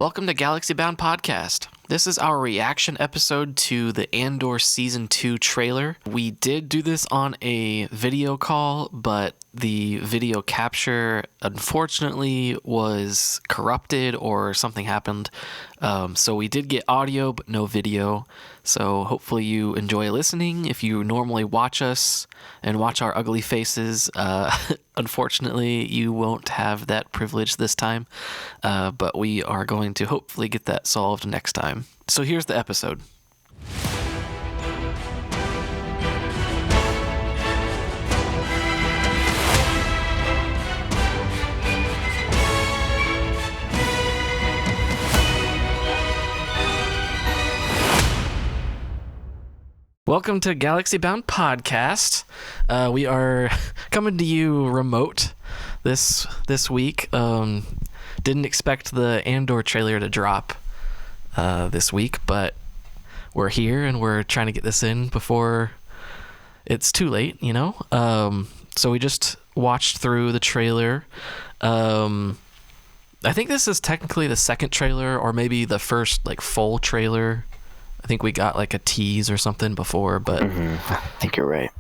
Welcome to Galaxy Bound Podcast. This is our reaction episode to the Andor Season 2 trailer. We did do this on a video call, but the video capture, unfortunately, was corrupted or something happened. So we did get audio, but no video. So hopefully you enjoy listening. If you normally watch us and watch our ugly faces, unfortunately, you won't have that privilege this time. But we are going to hopefully get that solved next time. So here's the episode. Welcome to Galaxy Bound Podcast. We are coming to you remote this week. Didn't expect the Andor trailer to drop this week, but we're here and we're trying to get this in before it's too late, you know? So we just watched through the trailer. I think this is technically the second trailer, or maybe the first full trailer. I think we got a tease or something before, but I think you're right.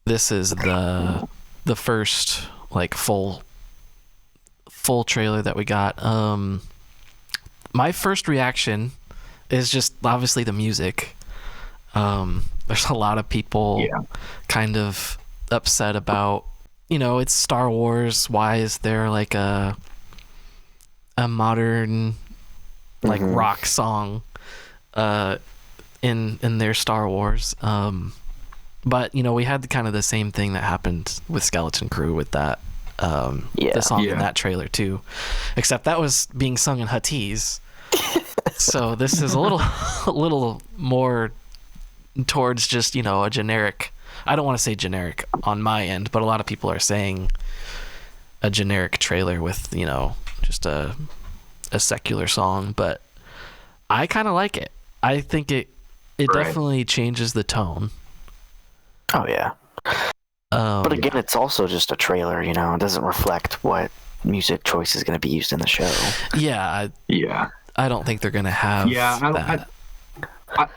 This is the first full trailer that we got. My first reaction is just obviously the music. There's a lot of people kind of upset about, it's Star Wars. Why is there a modern rock song in their Star Wars? But we had kind of the same thing that happened with Skeleton Crew with that the song in that trailer too, except that was being sung in Huttese. So this is a little more towards just a generic. I don't want to say generic on my end, but a lot of people are saying a generic trailer with just a secular song. But I kind of like it. I think it definitely changes the tone. Oh yeah. But again, it's also just a trailer, it doesn't reflect what music choice is going to be used in the show. I don't think they're going to have that. I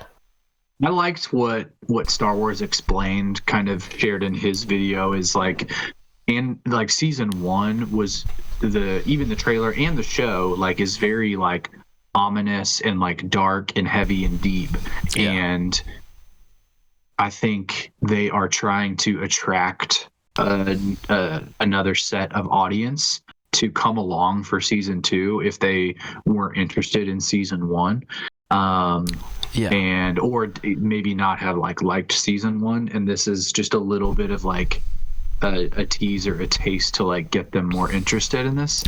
liked what Star Wars Explained kind of shared in his video is season 1 was even the trailer and the show is very ominous and dark and heavy and deep. And I think they are trying to attract another set of audience to come along for season 2 if they weren't interested in season 1, and or maybe not have liked season 1, and this is just a little bit of a tease or a taste to get them more interested in this.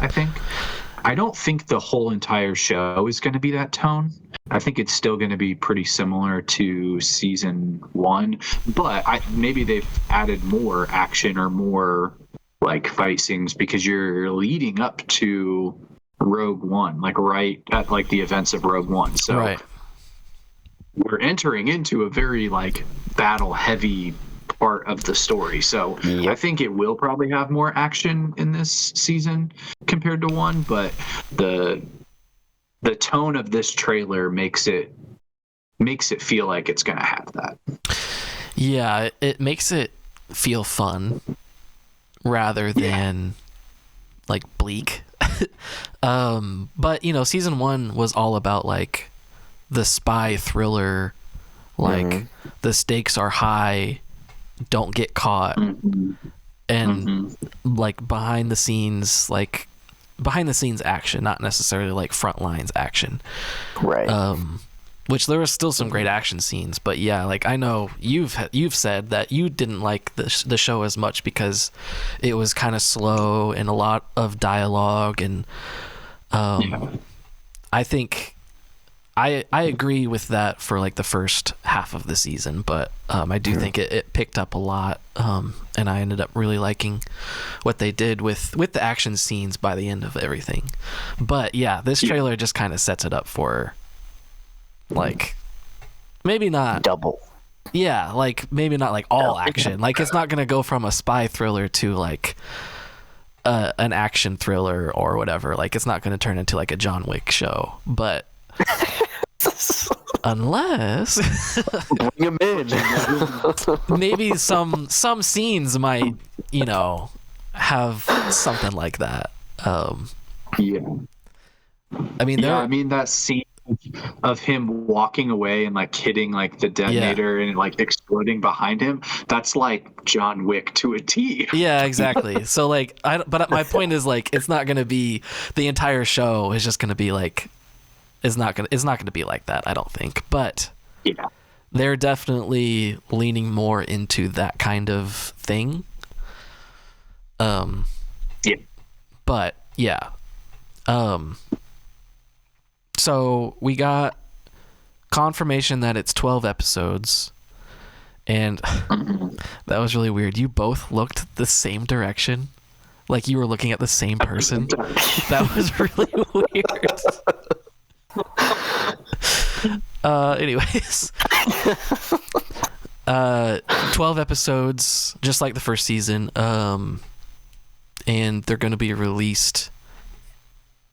I don't think the whole entire show is going to be that tone. I think it's still going to be pretty similar to season 1, but maybe they've added more action or more fight scenes because you're leading up to Rogue One, right at the events of Rogue One. So we're entering into a very battle heavy part of the story. So I think it will probably have more action in this season compared to 1, but the tone of this trailer makes it feel like it's going to have that. Yeah, it makes it feel fun rather than bleak. But season 1 was all about the spy thriller, the stakes are high, don't get caught, and behind the scenes action, not necessarily front lines action, which there was still some great action scenes. But I know you've said that you didn't like the show as much because it was kind of slow and a lot of dialogue, and I think I agree with that for the first half of the season, but I do think it picked up a lot, and I ended up really liking what they did with the action scenes by the end of everything. But this trailer just kind of sets it up for maybe not double. Maybe not all action. It's not gonna go from a spy thriller to an action thriller or whatever. Like, it's not going to turn into like a John Wick show, but unless bring him in. maybe some scenes might, have something like that. Yeah. I mean, I mean that scene of him walking away and like hitting like the detonator and like exploding behind him, that's like John Wick to a T. Yeah, exactly. So like, but my point is like, it's not going to be, the entire show is just going to be like, it's not going to be like that, I don't think. But yeah, they're definitely leaning more into that kind of thing. Yeah. But yeah. So we got confirmation that it's 12 episodes, and that was really weird. You both looked the same direction, like you were looking at the same person. That was really weird. Anyways, 12 episodes, just like the first season, and they're going to be released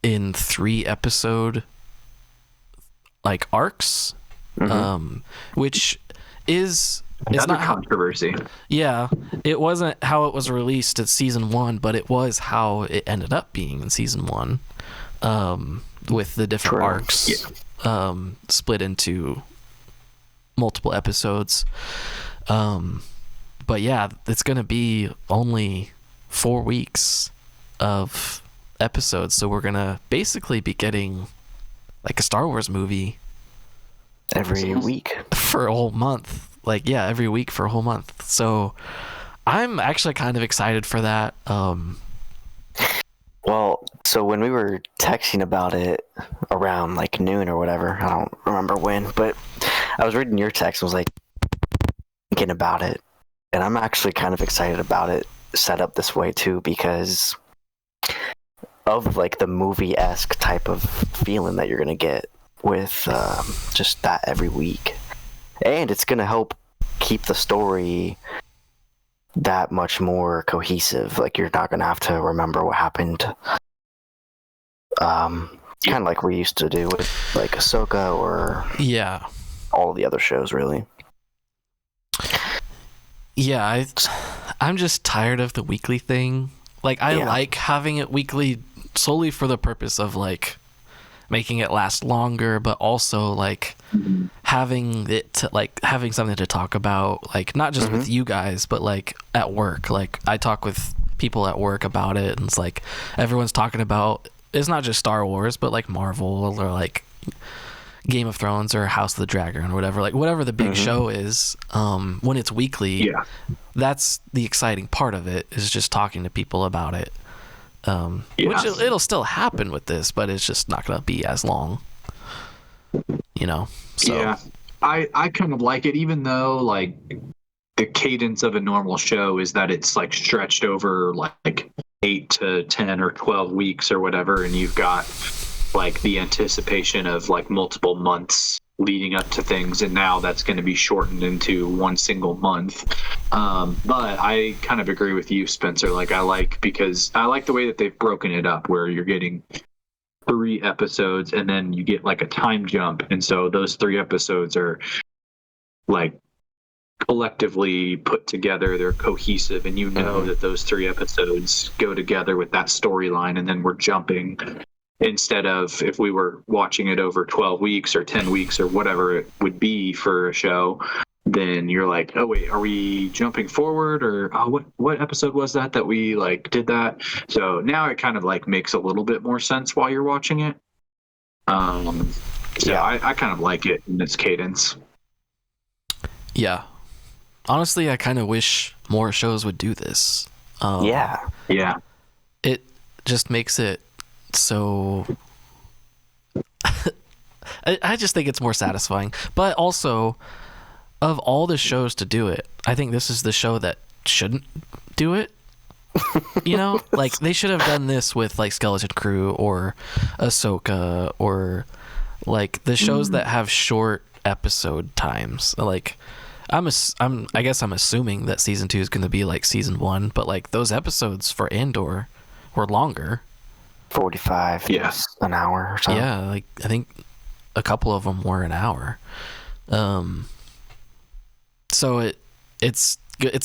in 3 episode like arcs, which is another not controversy. Yeah, it wasn't how it was released at season 1, but it was how it ended up being in season 1, with the different arcs split into multiple episodes. But yeah, it's gonna be only 4 weeks of episodes, so we're gonna basically be getting like a Star Wars movie every week for a whole month. Like, yeah, every week for a whole month. So I'm actually kind of excited for that. Well, so when we were texting about it around like noon or whatever, I don't remember when, but I was reading your text and was like thinking about it, and I'm actually kind of excited about it set up this way too, because of like the movie-esque type of feeling that you're gonna get with just that every week, and it's gonna help keep the story that much more cohesive. Like, you're not gonna have to remember what happened, kind of like we used to do with like Ahsoka or all the other shows, really. Yeah, I'm just tired of the weekly thing. Like, I like having it weekly solely for the purpose of like making it last longer, but also like having it to, like, having something to talk about, like not just with you guys, but like at work. Like, I talk with people at work about it, and it's like everyone's talking about, it's not just Star Wars, but like Marvel or like Game of Thrones or House of the Dragon or whatever, like whatever the big show is. When it's weekly, that's the exciting part of it, is just talking to people about it. Which it'll still happen with this, but it's just not gonna be as long, so Yeah, I kind of like it, even though like the cadence of a normal show is that it's like stretched over like 8 to 10 or 12 weeks or whatever, and you've got like the anticipation of like multiple months leading up to things, and now that's going to be shortened into one single month. But I kind of agree with you, Spencer. Like, because I like the way that they've broken it up, where you're getting 3 episodes and then you get like a time jump, and so those 3 episodes are like collectively put together, they're cohesive, and that those 3 episodes go together with that storyline, and then we're jumping. Instead of, if we were watching it over 12 weeks or 10 weeks or whatever it would be for a show, then you're like, oh wait, are we jumping forward, or what episode was that we like did that? So now it kind of like makes a little bit more sense while you're watching it. I kind of like it in its cadence. Yeah, honestly, I kind of wish more shows would do this. It just makes it so I just think it's more satisfying. But also, of all the shows to do it, I think this is the show that shouldn't do it. Like, they should have done this with like Skeleton Crew or Ahsoka, or like the shows that have short episode times. Like, I guess I'm assuming that season 2 is going to be like season 1, but like those episodes for Andor or longer. 45 Yes. an hour or so. Yeah, like I think a couple of them were an hour. So it's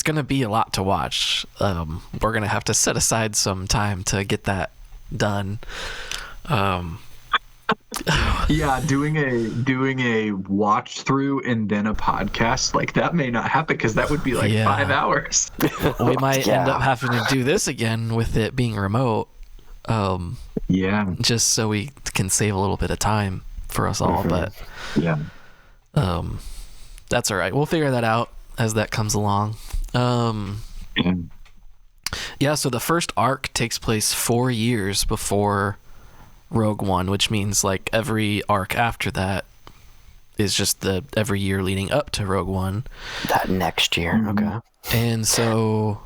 gonna be a lot to watch. We're gonna have to set aside some time to get that done. Yeah, doing a watch through and then a podcast, like that may not happen because that would be like 5 hours. We might end up Yeah. having to do this again with it being remote. Yeah. Just so we can save a little bit of time for us all. But Yeah. that's all right. We'll figure that out as that comes along. Yeah, so the first arc takes place 4 years before Rogue One, which means like every arc after that is just the every year leading up to Rogue One. That next year, okay. And so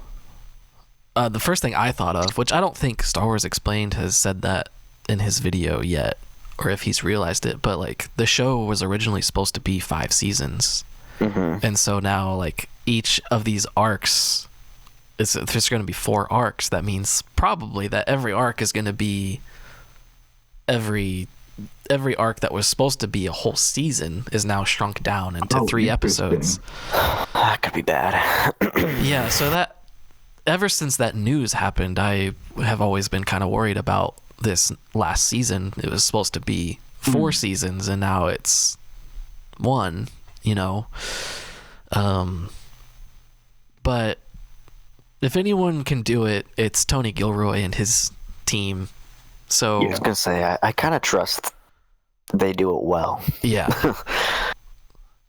the first thing I thought of, which I don't think Star Wars Explained has said that in his video yet, or if he's realized it, but like the show was originally supposed to be 5 seasons. And so now like each of these arcs, there's going to be 4 arcs. That means probably that every arc is going to be every arc that was supposed to be a whole season is now shrunk down into 3 episodes. That could be bad. Yeah, so that ever since that news happened, I have always been kind of worried about this last season. It was supposed to be 4 seasons, and now it's 1, you know. But if anyone can do it, it's Tony Gilroy and his team. So I was gonna say I kind of trust they do it well. yeah.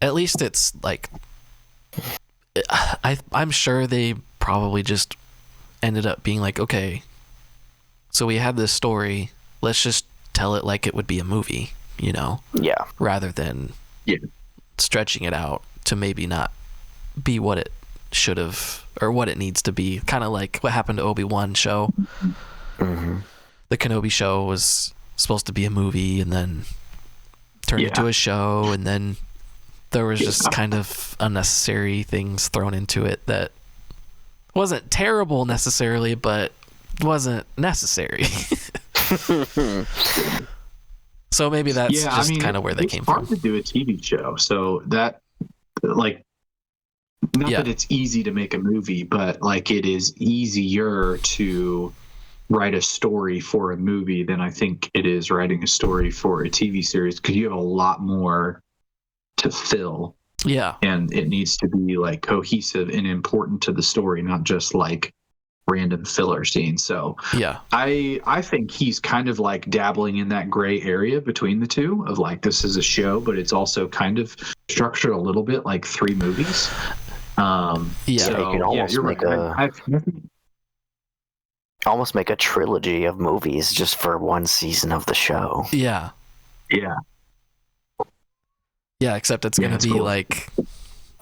At least it's like I'm sure they probably just ended up being like, okay, so we have this story, let's just tell it like it would be a movie, you know, Yeah. rather than stretching it out to maybe not be what it should have or what it needs to be. Kind of like what happened to Obi-Wan show. The Kenobi show was supposed to be a movie and then turned into a show, and then there was just kind of unnecessary things thrown into it that wasn't terrible necessarily, but wasn't necessary. So maybe that's just kind of where they came from. It's hard to do a TV show, so that, like, not that it's easy to make a movie, but like it is easier to write a story for a movie than I think it is writing a story for a TV series, because you have a lot more to fill. Yeah. And it needs to be like cohesive and important to the story, not just like random filler scenes. So yeah, I think he's kind of like dabbling in that gray area between the two of like, this is a show, but it's also kind of structured a little bit like 3 movies. So you can almost almost make a trilogy of movies just for 1 season of the show. Yeah, except it's gonna be cool. Like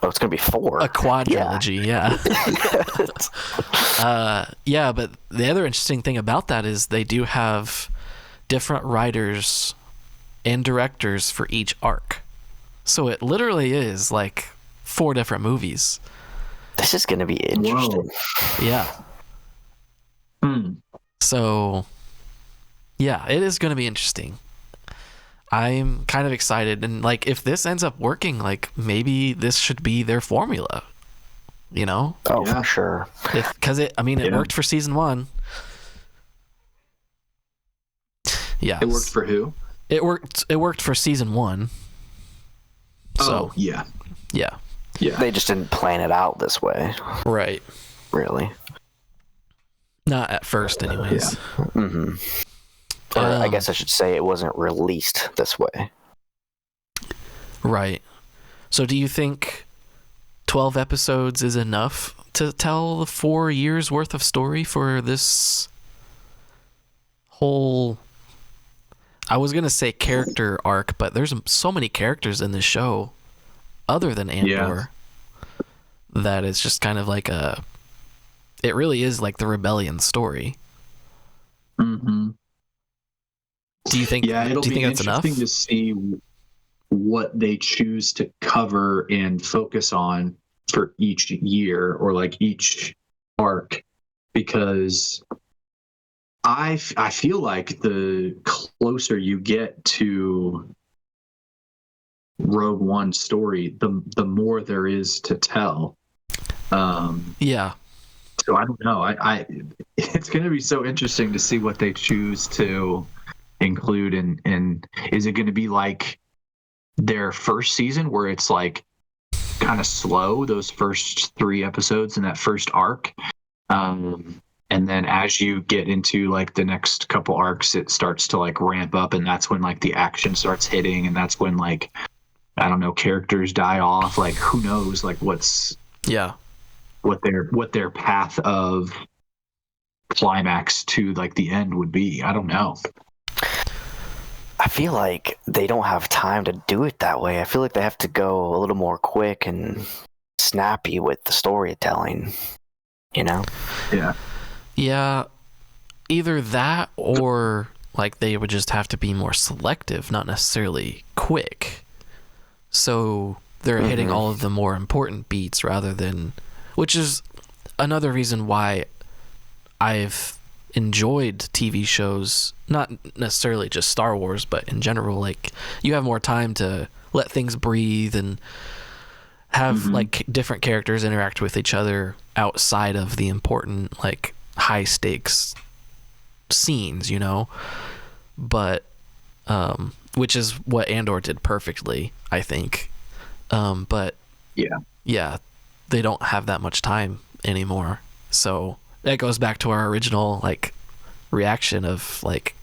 it's gonna be 4, a quadrilogy. Yeah. But the other interesting thing about that is they do have different writers and directors for each arc, so it literally is like 4 different movies. This is gonna be interesting. Whoa. Yeah. So yeah, it is gonna be interesting. I'm kind of excited, and like if this ends up working, like maybe this should be their formula, you know? Oh, for sure. Because it worked for season 1. Yeah. It worked for who? It worked for season 1. So yeah. They just didn't plan it out this way. Right. Really. Not at first, anyways. Or I guess I should say it wasn't released this way. Right. So do you think 12 episodes is enough to tell the 4 years worth of story for this whole, I was going to say character arc, but there's so many characters in this show other than Andor that it's just kind of like it really is like the rebellion story. Do you think? Yeah, it'll be interesting to see what they choose to cover and focus on for each year or like each arc, because I feel like the closer you get to Rogue One story, the more there is to tell. Yeah. So I don't know. I it's going to be so interesting to see what they choose to include, and is it going to be like their first season where it's like kind of slow, those first 3 episodes in that first arc, and then as you get into like the next couple arcs, it starts to like ramp up, and that's when like the action starts hitting, and that's when like, I don't know, characters die off. Like who knows like what their path of climax to like the end would be. I don't know. I feel like they don't have time to do it that way. I feel like they have to go a little more quick and snappy with the storytelling, you know? Yeah. Yeah, either that or like they would just have to be more selective, not necessarily quick. So they're hitting all of the more important beats rather than, which is another reason why I've enjoyed TV shows, not necessarily just Star Wars, but in general. Like you have more time to let things breathe and have like different characters interact with each other outside of the important like high stakes scenes, you know. But which is what Andor did perfectly, I think. But yeah, they don't have that much time anymore. So that goes back to our original like reaction of like,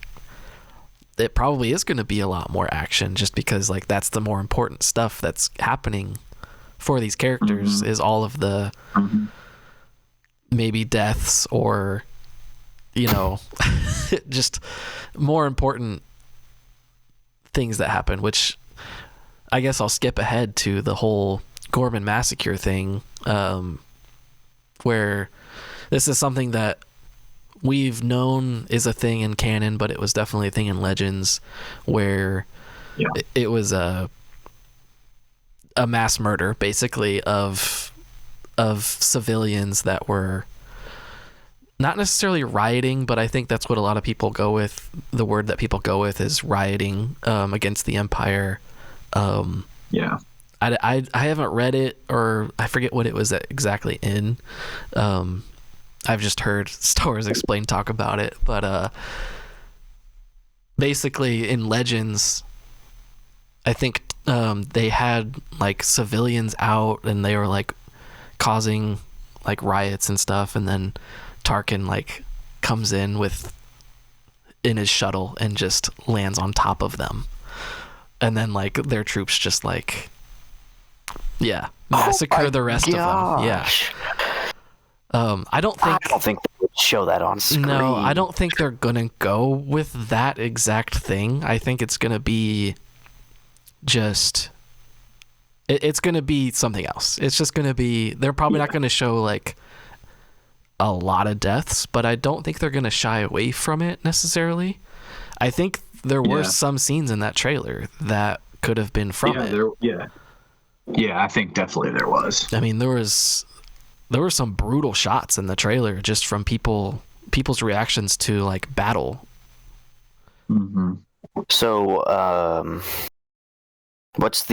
it probably is going to be a lot more action, just because like that's the more important stuff that's happening for these characters, is all of the maybe deaths or, you know, just more important things that happen, which I guess I'll skip ahead to the whole Gorman massacre thing, where this is something that we've known is a thing in canon, but it was definitely a thing in Legends, where it was a mass murder, basically, of civilians that were not necessarily rioting, but I think that's what a lot of people go with. The word that people go with is rioting against the Empire. Yeah. I haven't read it, or I forget what it was exactly in. I've just heard Star Wars Explained talk about it, but basically in Legends, I think they had like civilians out and they were like causing like riots and stuff, and then Tarkin like comes in his shuttle and just lands on top of them, and then like their troops just like massacre the rest of them. Yeah. I don't think they would show that on screen. No, I don't think they're gonna go with that exact thing. I think it's gonna be just it's gonna be something else. It's just gonna be, they're probably not gonna show like a lot of deaths, but I don't think they're gonna shy away from it necessarily. I think there were some scenes in that trailer that could have been from it. Yeah, I think definitely there was. I mean, there were some brutal shots in the trailer just from people's reactions to like battle. So, what's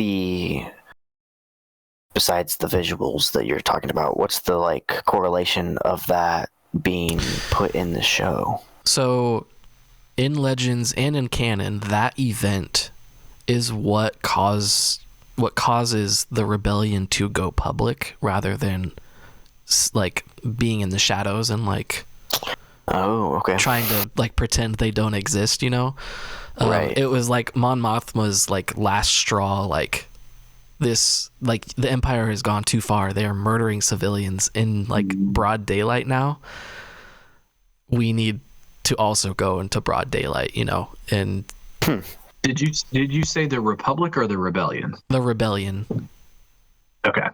besides the visuals that you're talking about, what's the like correlation of that being put in the show? So in Legends and in canon, that event is what causes the rebellion to go public, rather than like being in the shadows and like trying to like pretend they don't exist, you know. Right. It was like Mon Mothma's like last straw, like this, like the Empire has gone too far, they are murdering civilians in like broad daylight now, we need to also go into broad daylight, you know. And did you say the Republic or the Rebellion? The Rebellion. Okay.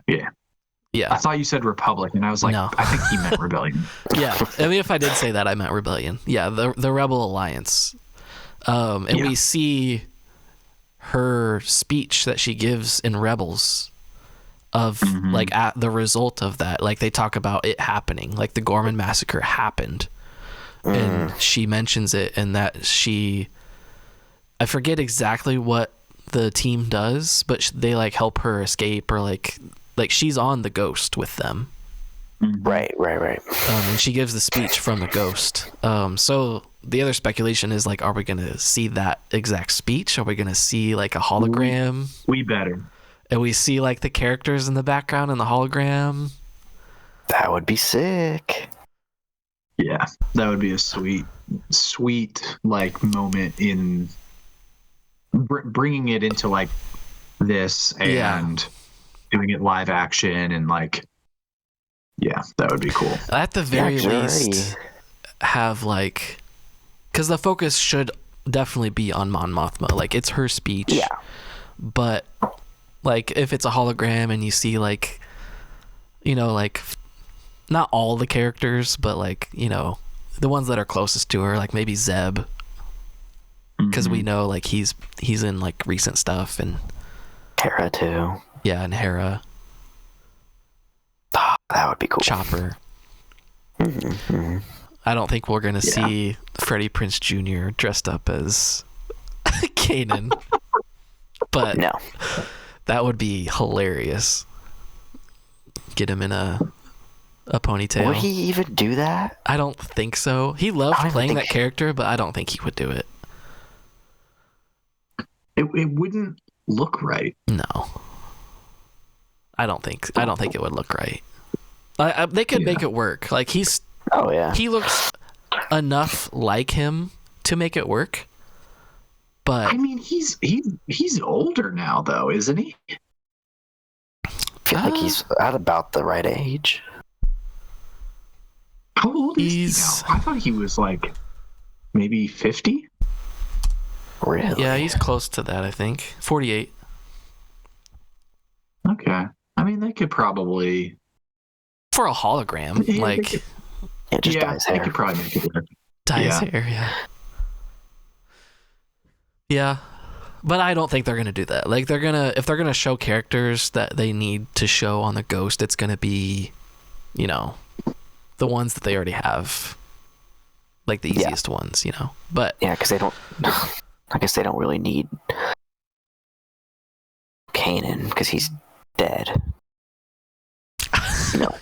Yeah, I thought you said Republic, and I was like, no. I think he meant Rebellion. Yeah, I mean, if I did say that, I meant Rebellion. Yeah, the Rebel Alliance. And we see her speech that she gives in Rebels of like at the result of that. Like they talk about it happening, like the Gorman massacre happened. and she mentions it, and that I forget exactly what the team does, but they like help her escape, or like she's on the Ghost with them. Right. And she gives the speech from the Ghost. So the other speculation is like, are we gonna see that exact speech? Are we gonna see like a hologram? We better. And we see like the characters in the background in the hologram. That would be sick. Yeah, that would be a sweet like moment in bringing it into like this and doing it live action, and like, yeah, that would be cool. At the very least, have like, because the focus should definitely be on Mon Mothma. Like, it's her speech. Yeah. But like, if it's a hologram and you see like, you know, like not all the characters, but like, you know, the ones that are closest to her, like maybe Zeb, because we know like he's in like recent stuff, and Hera too. Yeah, and Hera. Oh, that would be cool. Chopper. I don't think we're gonna see Freddie Prinze Jr. dressed up as Kanan, but no, that would be hilarious. Get him in a ponytail. Would he even do that? I don't think so. He loved playing that character, but I don't think he would do it. It wouldn't look right. No, I don't think it would look right. They could make it work. Like he looks enough like him to make it work. But I mean, he's older now, though, isn't he? I feel like he's at about the right age. How old is he now? I thought he was like maybe 50. Really? Yeah, he's close to that, I think. 48. Okay. I mean, they could probably... For a hologram, dye his hair. They could probably make it work. Dye his hair, yeah. Yeah, but I don't think they're going to do that. Like, if they're going to show characters that they need to show on the Ghost, it's going to be, you know, the ones that they already have. Like, the easiest ones, you know. But... Yeah, because they don't... I guess they don't really need Kanan because he's dead. No.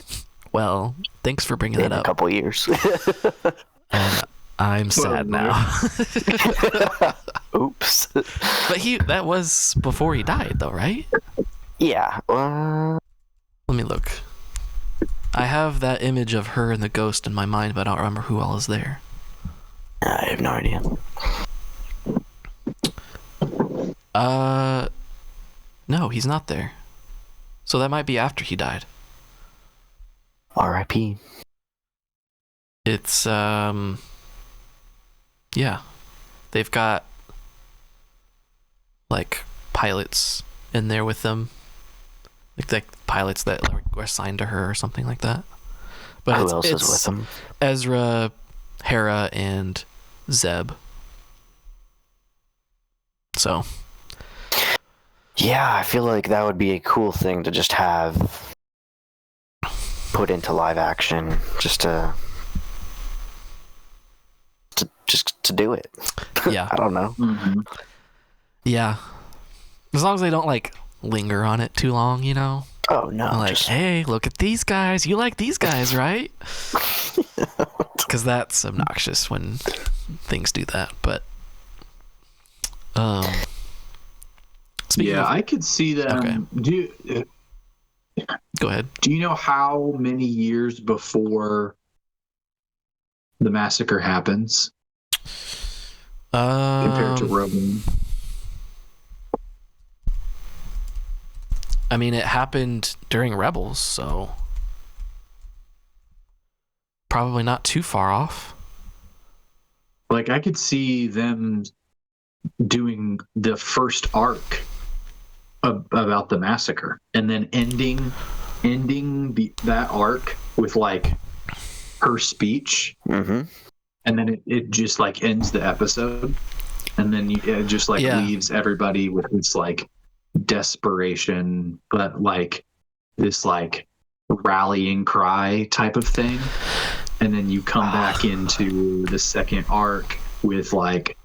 Well, thanks for bringing that up. In a couple years. And I'm sad now. Oops. But that was before he died, though, right? Yeah. Let me look. I have that image of her and the Ghost in my mind, but I don't remember who all is there. I have no idea. No, he's not there. So that might be after he died. R.I.P. It's, yeah. They've got, like, pilots in there with them. Like pilots that were assigned to her or something like that. But who else is with them? Ezra, Hera, and Zeb. So... Yeah, I feel like that would be a cool thing to just have put into live action, just to do it. Yeah. I don't know. Mm-hmm. Yeah. As long as they don't, like, linger on it too long, you know? Oh, no. Like, hey, look at these guys. You like these guys, right? Because that's obnoxious when things do that, but... I could see them. Okay. Go ahead. Do you know how many years before the massacre happens compared to Rogue One? I mean, it happened during Rebels, so probably not too far off. Like, I could see them doing the first arc about the massacre, and then ending that arc with like her speech, and then it just like ends the episode, and then it just like leaves everybody with this like desperation, but like this like rallying cry type of thing. and then you come back into the second arc with like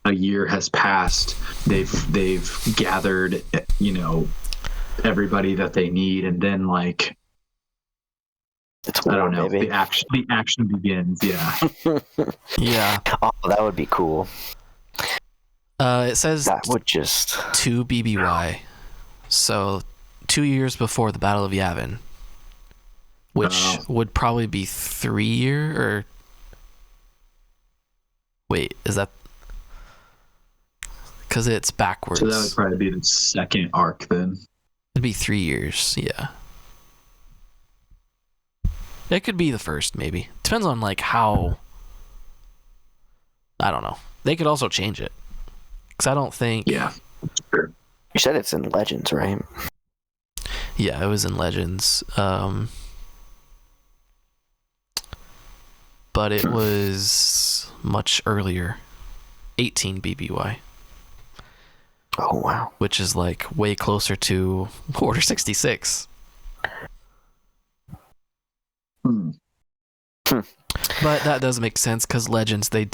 a year has passed. They've gathered, everybody that they need, and then like It's war, I don't know, baby. the action begins. Yeah. Yeah. Oh, that would be cool. It says That would just 2 BBY, so 2 years before the Battle of Yavin, which would probably be 3 year, or wait, is that because it's backwards? So that would probably be the second arc then. It'd be 3 years, yeah. It could be the first, maybe. Depends on like how. I don't know. They could also change it, because I don't think. Yeah. Sure. You said it's in Legends, right? Yeah, it was in Legends. But it was much earlier. 18 BBY. Oh, wow. Which is like way closer to Order 66. But that does make sense, because Legends, they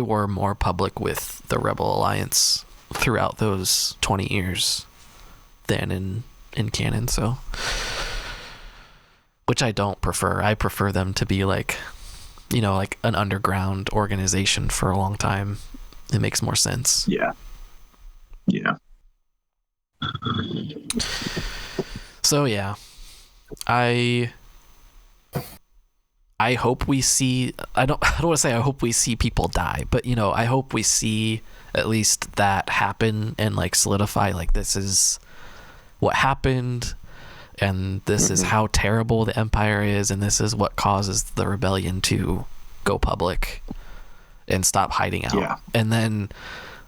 were more public with the Rebel Alliance throughout those 20 years than in canon, so, which I don't prefer. I prefer them to be like, like an underground organization for a long time. It makes more sense. Yeah. So yeah, I hope we see. I don't want to say I hope we see people die, but I hope we see at least that happen and like solidify, like, this is what happened, and this is how terrible the Empire is, and this is what causes the rebellion to go public and stop hiding out. Yeah. And then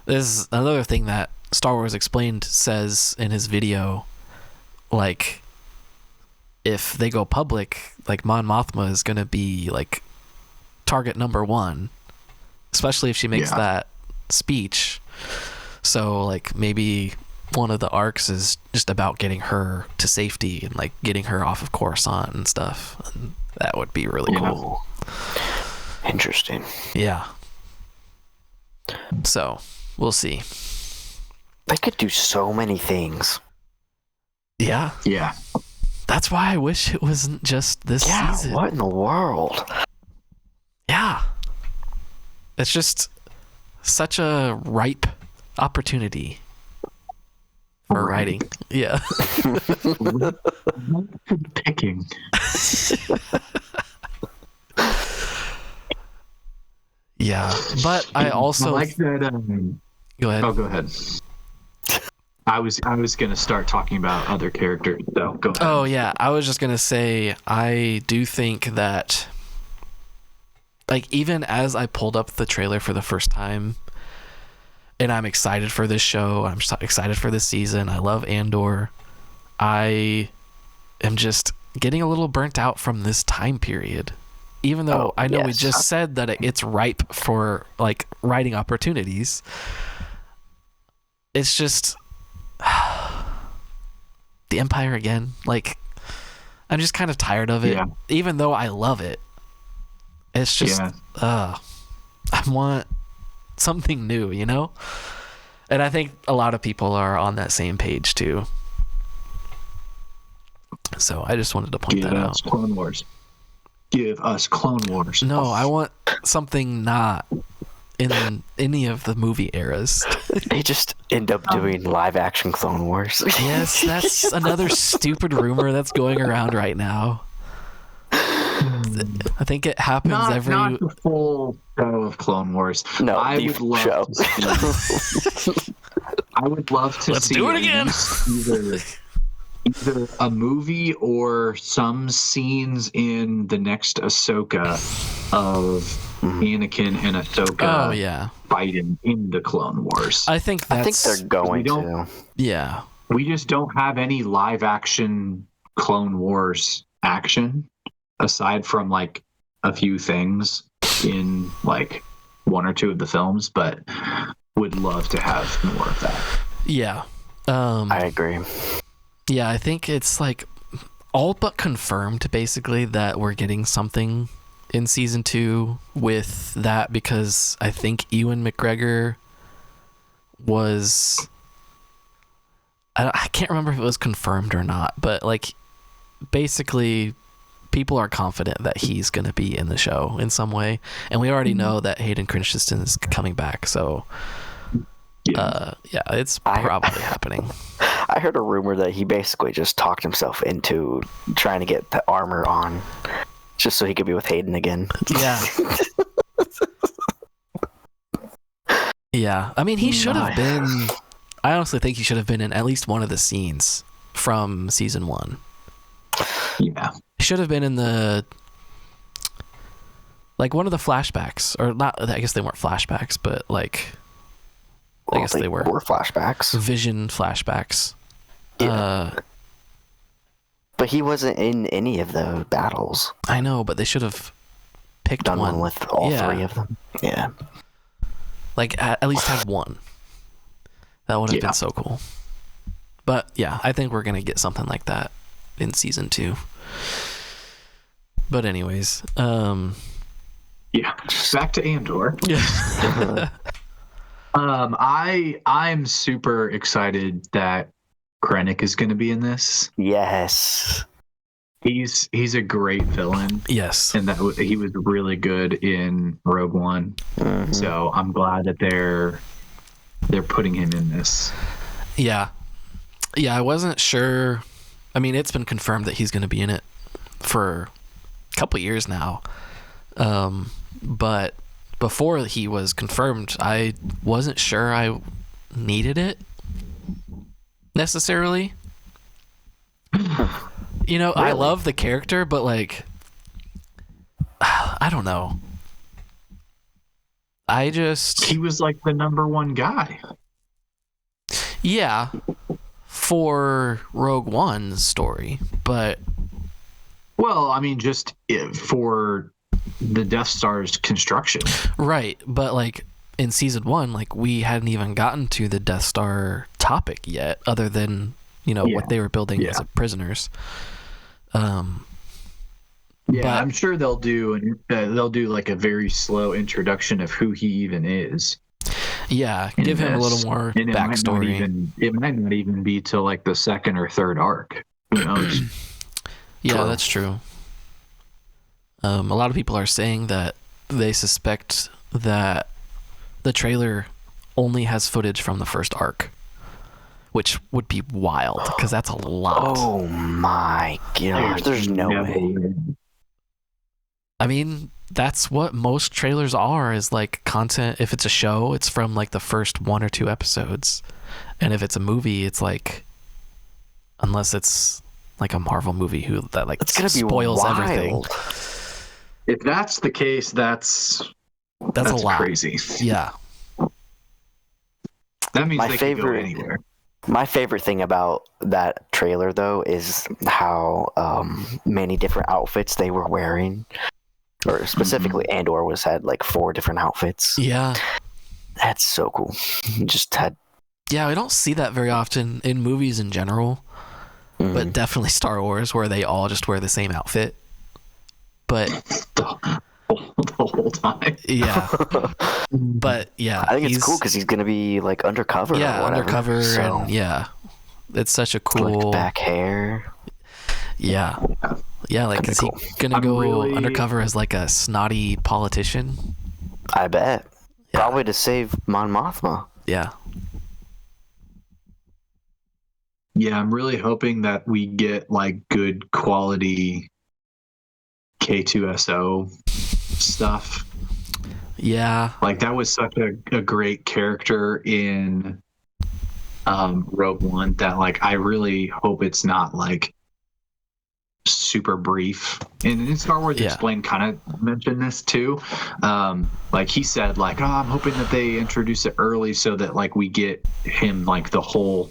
there's another thing that Star Wars Explained says in his video, like, if they go public, like, Mon Mothma is going to be like target number one, especially if she makes that speech. So like maybe one of the arcs is just about getting her to safety and like getting her off of Coruscant and stuff. And that would be really cool. Interesting. Yeah. So we'll see. They could do so many things. Yeah. Yeah. That's why I wish it wasn't just this season. What in the world? Yeah. It's just such a ripe opportunity for writing. Yeah. Picking. Yeah. But I also like that. Go ahead. Oh, go ahead. I was gonna start talking about other characters, so go ahead. Oh yeah, I was just gonna say I do think that, like, even as I pulled up the trailer for the first time, and I'm excited for this show, I'm excited for this season. I love Andor. I am just getting a little burnt out from this time period, even though I know we just said that it's ripe for like writing opportunities. It's just the Empire again. Like, I'm just kind of tired of it, even though I love it. It's just, I want something new, And I think a lot of people are on that same page too. So I just wanted to point that out. Clone Wars. Give us Clone Wars. No, I want something not in any of the movie eras. They just end up doing live action Clone Wars. Yes, that's another stupid rumor that's going around right now. I think it happens not the full show of Clone Wars. No, I would love to see. I would love to Let's see. do it again. Either a movie or some scenes in the next Ahsoka of Anakin and Ahsoka fighting in the Clone Wars. I think they're going to. Yeah. We just don't have any live action Clone Wars action aside from like a few things in like one or two of the films, but would love to have more of that. Yeah. I agree. Yeah, I think it's like all but confirmed basically that we're getting something in season 2 with that, because I think Ewan McGregor was, I can't remember if it was confirmed or not, but like basically people are confident that he's going to be in the show in some way, and we already know that Hayden Christensen is coming back, so yeah, it's probably happening. I heard a rumor that he basically just talked himself into trying to get the armor on just so he could be with Hayden again. Yeah. Yeah, I mean, he should have been, I honestly think he should have been in at least one of the scenes from season 1. Yeah. He should have been in the, like, one of the flashbacks, or not, I guess they weren't flashbacks, but like, I guess they were flashbacks. Vision flashbacks. Yeah. But he wasn't in any of the battles. I know, but they should have picked Done one with all 3 of them. Yeah. Like, at least have one. That would have been so cool. But yeah, I think we're going to get something like that in season 2. But anyways, yeah, back to Andor. Yeah. I'm super excited that Krennic is going to be in this. Yes. He's a great villain. Yes. And that he was really good in Rogue One. Mm-hmm. So I'm glad that they're putting him in this. Yeah. Yeah, I wasn't sure. I mean, it's been confirmed that he's going to be in it for a couple years now. But before he was confirmed, I wasn't sure I needed it necessarily. You know, really? I love the character, but like, I don't know. He was like the number one guy. Yeah, for Rogue One's story, but... Well, I mean, just for the Death Star's construction. Right, but like in season 1, like we hadn't even gotten to the Death Star topic yet, other than, you know, what they were building as prisoners. But I'm sure they'll do like a very slow introduction of who he even is. Yeah, give him a little more backstory. It might not even be till like the 2nd or 3rd arc. Who knows? Yeah, that's true. A lot of people are saying that they suspect that the trailer only has footage from the 1st arc, which would be wild because that's a lot. Oh my gosh, there's no way. I mean, that's what most trailers are, is like content. If it's a show, it's from like the first 1 or 2 episodes. And if it's a movie, it's like, unless it's like a Marvel movie that like spoils everything. If that's the case, that's a lot. Crazy. Yeah. That means they can go anywhere. My favorite thing about that trailer, though, is how many different outfits they were wearing. Or specifically, Andor had like 4 different outfits. Yeah. That's so cool. Yeah, we don't see that very often in movies in general. But definitely Star Wars, where they all just wear the same outfit. But the whole time. Yeah. But yeah, I think it's cool because he's gonna be like undercover. Yeah, or whatever, undercover, so. and yeah, it's such a cool Slick back hair. Yeah, like is he gonna go undercover as like a snotty politician? I bet. Yeah. Probably to save Mon Mothma. Yeah. Yeah, I'm really hoping that we get like good quality K2SO stuff. Yeah. Like that was such a great character in Rogue One that like I really hope it's not like super brief. And in Star Wars Explained kind of mentioned this too. Like he said like, I'm hoping that they introduce it early so that like we get him like the whole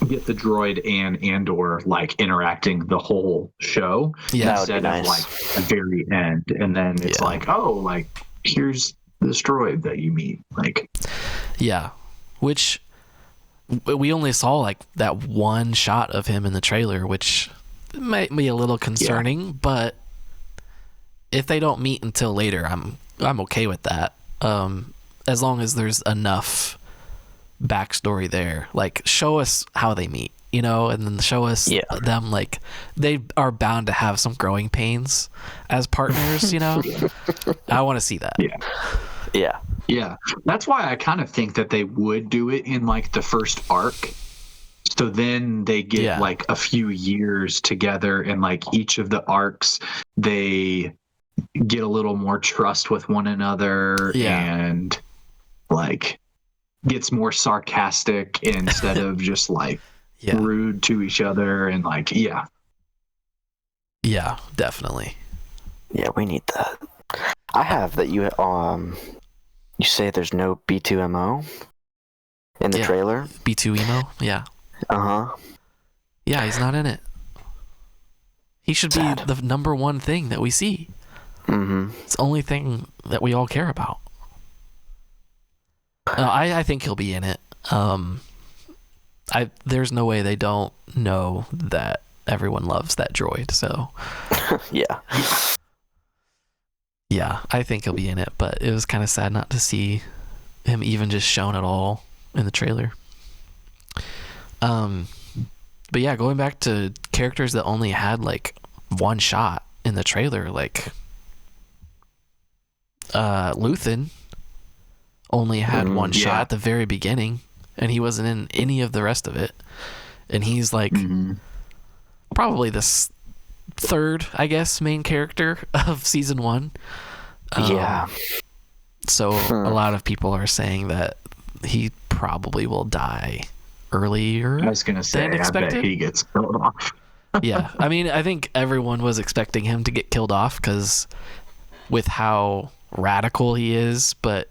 get the droid and Andor like interacting the whole show instead of like the very end, and then it's like, oh, like here's this droid that you meet, like which we only saw like that one shot of him in the trailer, which might be a little concerning, but if they don't meet until later, I'm okay with that. As long as there's enough backstory there, like show us how they meet, and then show us them, like they are bound to have some growing pains as partners. I want to see that. Yeah, that's why I kind of think that they would do it in like the first arc, so then they get like a few years together, and like each of the arcs they get a little more trust with one another, and like gets more sarcastic instead of just like rude to each other, and like definitely. Yeah, we need that. I have that you say there's no B2MO in the trailer. B2 emo, yeah, he's not in it. He should be the number one thing that we see. It's the only thing that we all care about. I think he'll be in it. There's no way they don't know that everyone loves that droid, so yeah, I think he'll be in it, but it was kind of sad not to see him even just shown at all in the trailer. But yeah, going back to characters that only had like one shot in the trailer, like Luthen only had one shot at the very beginning, and he wasn't in any of the rest of it, and he's like probably the third, I guess, main character of season 1. So a lot of people are saying that he probably will die earlier. I was gonna say, I bet he gets killed off. Yeah, I mean, I think everyone was expecting him to get killed off because with how radical he is, but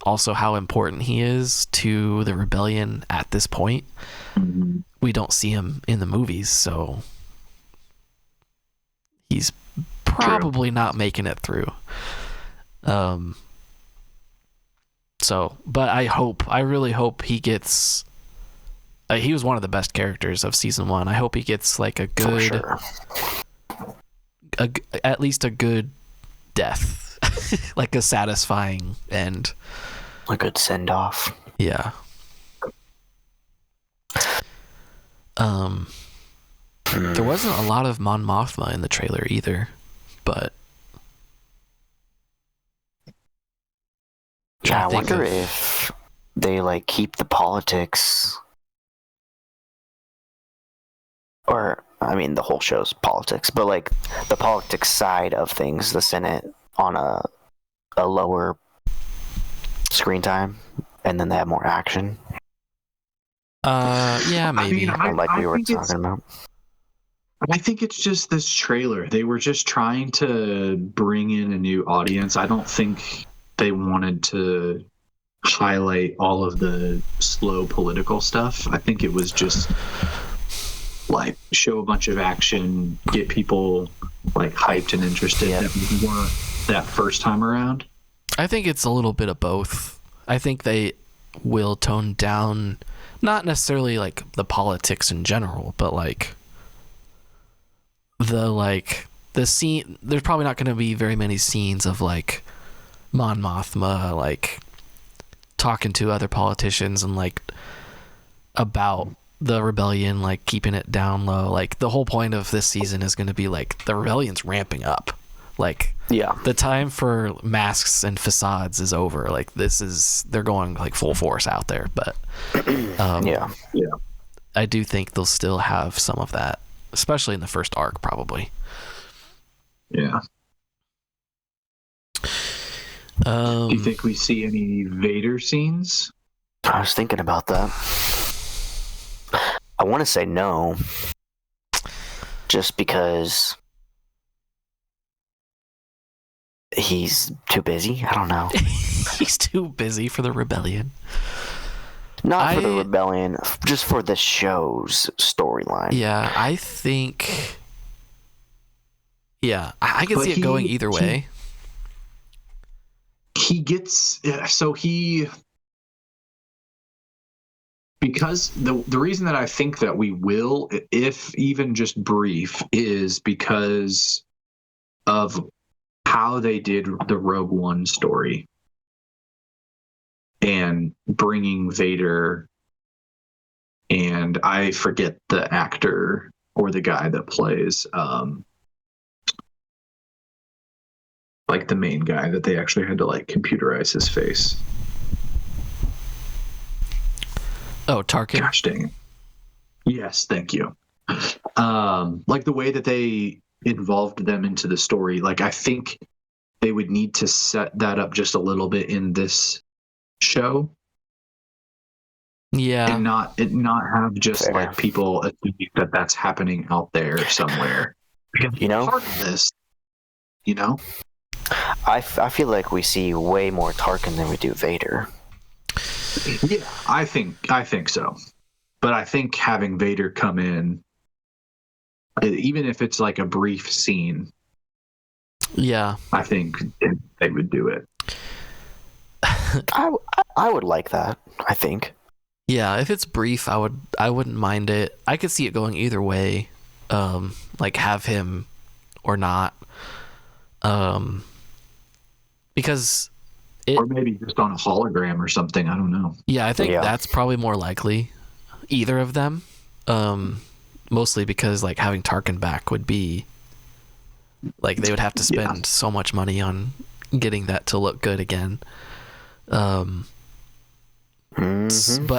also how important he is to the rebellion at this point. We don't see him in the movies, so he's probably not making it through. But I really hope he gets. He was one of the best characters of season 1. I hope he gets like a good, at least a good death, like a satisfying end, a good send off. Yeah. There wasn't a lot of Mon Mothma in the trailer either, but yeah, I wonder if they like keep the politics, or I mean the whole show's politics, but like the politics side of things, the Senate on a lower screen time, and then they have more action. Yeah, maybe. I mean, like we were talking about. I think it's just this trailer. They were just trying to bring in a new audience. I don't think they wanted to highlight all of the slow political stuff. I think it was just like show a bunch of action, get people like hyped and interested that weren't that first time around. I think it's a little bit of both. I think they will tone down, not necessarily like the politics in general, but like the scene. There's probably not going to be very many scenes of like Mon Mothma like talking to other politicians and like about the rebellion, like keeping it down low. Like the whole point of this season is going to be like the rebellion's ramping up. Like the time for masks and facades is over. Like they're going like full force out there. But I do think they'll still have some of that, especially in the first arc, probably. Yeah. Do you think we see any Vader scenes? I was thinking about that. I want to say no, just because he's too busy. I don't know. He's too busy for the rebellion. Not for the rebellion, just for the show's storyline. Yeah, I think. Yeah, I can see it going either way. He gets because the reason that I think that we will, if even just brief, is because of how they did the Rogue One story and bringing Vader, and I forget the actor or the guy that plays like the main guy that they actually had to like computerize his face. Oh, Tarkin. Gosh dang it. Yes, thank you. Like the way that they involved them into the story, like I think they would need to set that up just a little bit in this show. Yeah. And not have just Fair. like people assuming that that's happening out there somewhere. Because You know? part of this, you know? I feel like we see way more Tarkin than we do Vader. Yeah, I think so. But I think having Vader come in, even if it's like a brief scene, Yeah. I think they would do it. I would like that, I think. Yeah, if it's brief, I wouldn't mind it. I could see it going either way. Like have him or not. Because Or maybe just on a hologram or something. I don't know. yeah, I think that's probably more likely. Either of them. Mostly because like having Tarkin back would be like they would have to spend so much money on getting that to look good again. But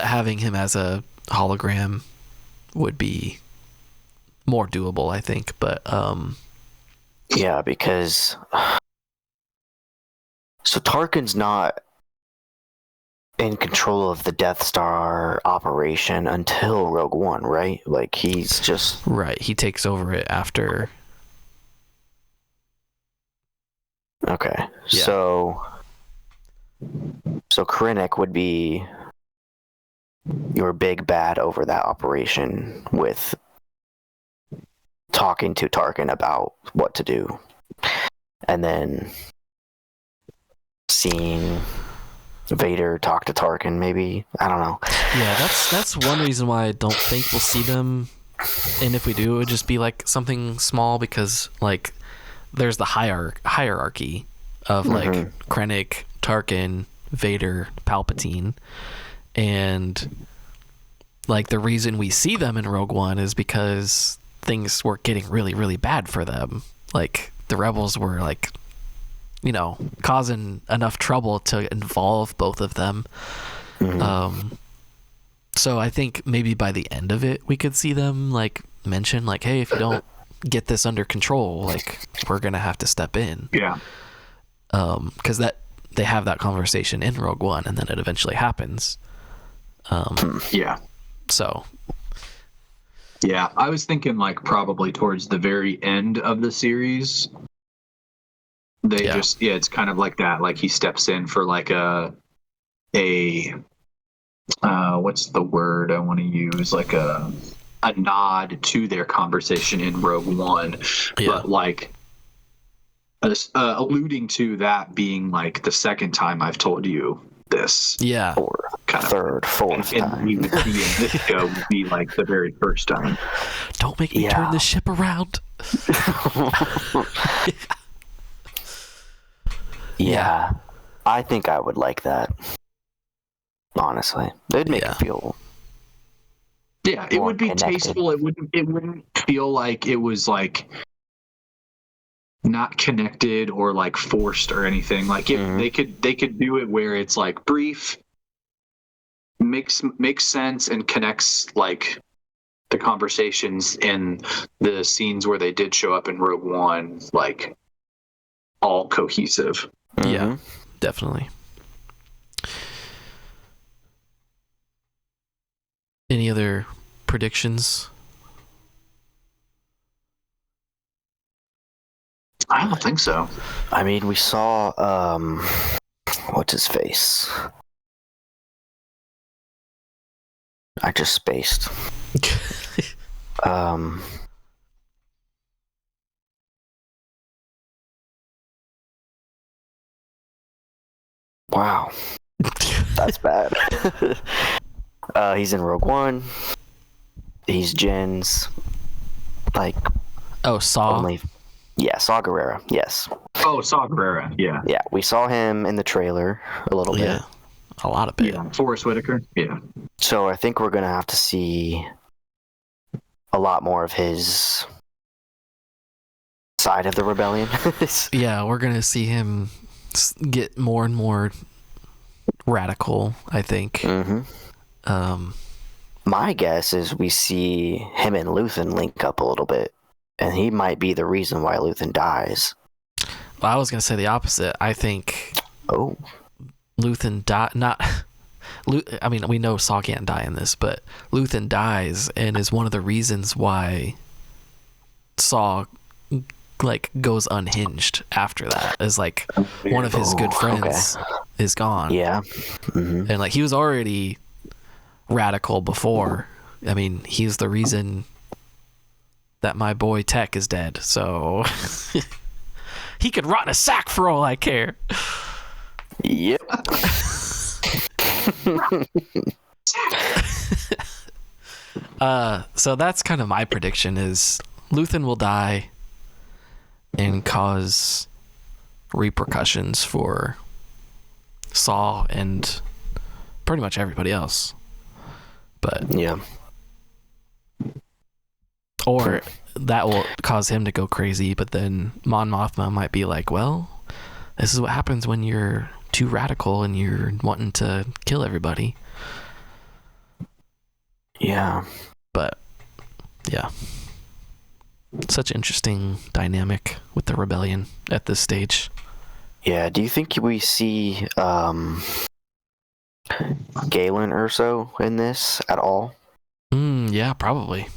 having him as a hologram would be more doable, I think. But yeah, because so Tarkin's not in control of the Death Star operation until Rogue One, right? Like he's just right, he takes over it after. Okay. Yeah. So Krennic would be your big bad over that operation with talking to Tarkin about what to do. And then seeing Vader talk to Tarkin, maybe. I don't know. Yeah, that's one reason why I don't think we'll see them. And if we do, it would just be like something small because like there's the hierarchy of like Krennic, Tarkin, Vader, Palpatine, and like the reason we see them in Rogue One is because things were getting really, really bad for them. Like the rebels were like, you know, causing enough trouble to involve both of them. So I think maybe by the end of it, we could see them like mention like, hey, if you don't get this under control, like we're gonna have to step in. Yeah. Because that they have that conversation in Rogue One, and then it eventually happens. Yeah. So. Yeah, I was thinking like probably towards the very end of the series. They it's kind of like that. Like he steps in for like a what's the word I want to use? Like a nod to their conversation in Rogue One, but like alluding to that being like the second time I've told you this. Yeah. Or kind of third, fourth and time. we would see in this show would be like the very first time. Don't make me turn the ship around. Yeah. I think I would like that. Honestly. It'd make it feel it would be connected. tasteful. It wouldn't feel like it was like not connected or like forced or anything. Like if they could do it where it's like brief, makes sense and connects like the conversations in the scenes where they did show up in Rogue One, like all cohesive. Yeah, definitely. Any other predictions? I don't think so. I mean, we saw what's his face? I just spaced. Wow. That's bad. He's in Rogue One. He's Jen's, like, Saw. only. Yeah, Saw Gerrera. Yes. Oh, Saw Gerrera. Yeah. Yeah, we saw him in the trailer a little bit. Yeah, a lot of bit. Yeah. Forrest Whitaker. Yeah. So I think we're gonna have to see a lot more of his side of the rebellion. Yeah, we're gonna see him get more and more radical, I think. Mm-hmm. My guess is we see him and Luthen link up a little bit, and he might be the reason why Luthen dies. I was gonna say the opposite. I think Luthen I mean, we know Saw can't die in this, but Luthen dies and is one of the reasons why Saw like goes unhinged after that. Is like one of his good friends is gone. Yeah. Mm-hmm. And like he was already radical before. I mean, he's the reason that my boy Tech is dead. So he could rot in a sack for all I care. Yep. So that's kind of my prediction is Luthen will die and cause repercussions for Saw and pretty much everybody else. But yeah. Or that will cause him to go crazy, but then Mon Mothma might be like, well, this is what happens when you're too radical and you're wanting to kill everybody. Yeah. But yeah, such interesting dynamic with the rebellion at this stage. Yeah. Do you think we see Galen Urso in this at all? Yeah, probably.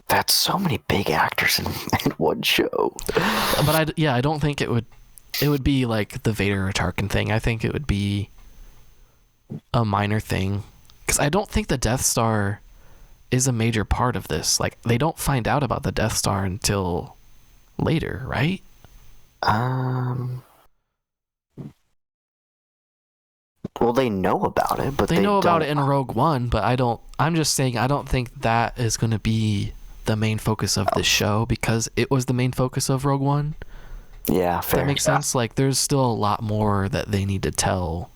That's so many big actors in one show. But I don't think it would be like the Vader or Tarkin thing. I think it would be a minor thing, because I don't think the Death Star is a major part of this. Like, they don't find out about the Death Star until later, right? Well, they know about it, but they know about it in Rogue One, but I'm just saying I don't think that is going to be the main focus of this show, because it was the main focus of Rogue One. Yeah, fair. That makes sense. Like, there's still a lot more that they need to tell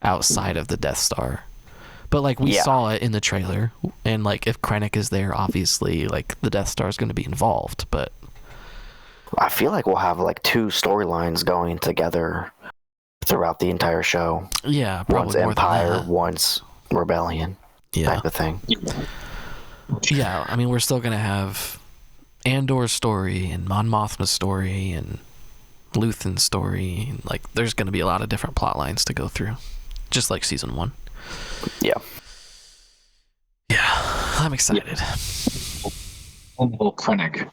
outside of the Death Star. But like, we saw it in the trailer, and like, if Krennic is there, obviously like the Death Star is going to be involved. But I feel like we'll have like two storylines going together throughout the entire show. Yeah, probably once more Empire, than that. once Rebellion, type of thing. Yeah, I mean, we're still going to have Andor's story and Mon Mothma's story and Luthen's story. And, like, there's going to be a lot of different plot lines to go through, just like season 1. Yeah. Yeah, I'm excited. Yeah. Whole Krennic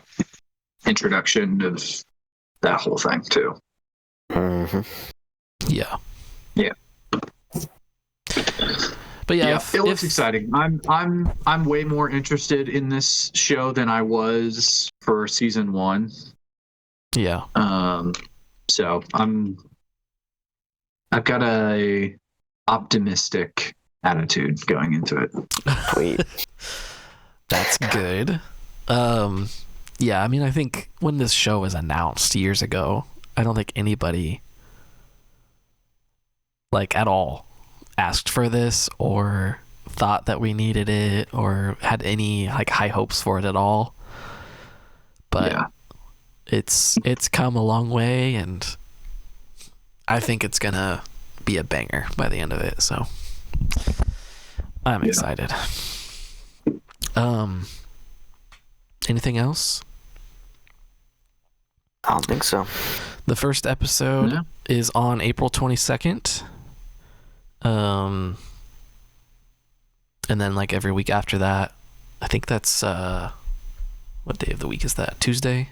introduction of that whole thing too. Mm-hmm. Yeah. Yeah. But yeah, it looks exciting. I'm way more interested in this show than I was for season 1. Yeah. So I've got a optimistic attitude going into it. Sweet. That's good. Yeah, I mean, I think when this show was announced years ago, I don't think anybody, like, at all asked for this or thought that we needed it or had any like high hopes for it at all. But yeah, it's come a long way, and I think it's gonna be a banger by the end of it. So I'm excited. Anything else? I don't think so. The first episode is on April 22nd. And then like every week after that, I think that's what day of the week is that? Tuesday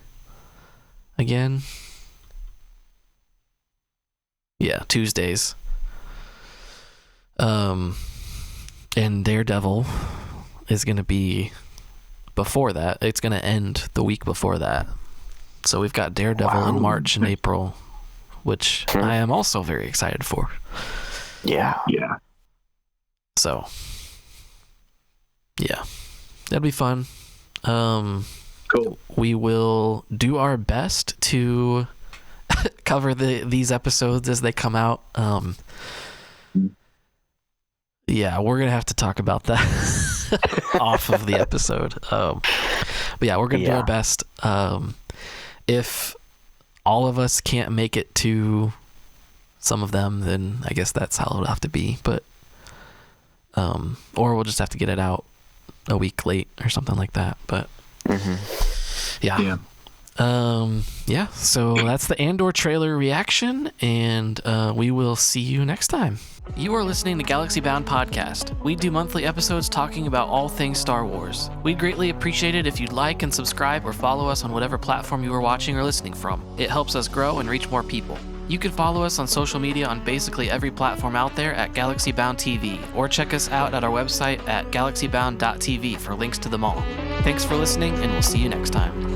again? Yeah, Tuesdays. And Daredevil is going to be before that. It's going to end the week before that. So we've got Daredevil in March and April, which I am also very excited for. Yeah. Yeah. So, yeah, that'll be fun. Cool. We will do our best to cover these episodes as they come out. Yeah, we're gonna have to talk about that off of the episode. But yeah, we're gonna do our best. If all of us can't make it to some of them, then I guess that's how it'll have to be. But or we'll just have to get it out a week late or something like that. But yeah. So that's the Andor trailer reaction, and we will see you next time. You are listening to Galaxy Bound Podcast. We do monthly episodes talking about all things Star Wars. We'd greatly appreciate it if you'd like and subscribe or follow us on whatever platform you are watching or listening from. It helps us grow and reach more people. You can follow us on social media on basically every platform out there at Galaxy Bound TV, or check us out at our website at galaxybound.tv for links to them all. Thanks for listening, and we'll see you next time.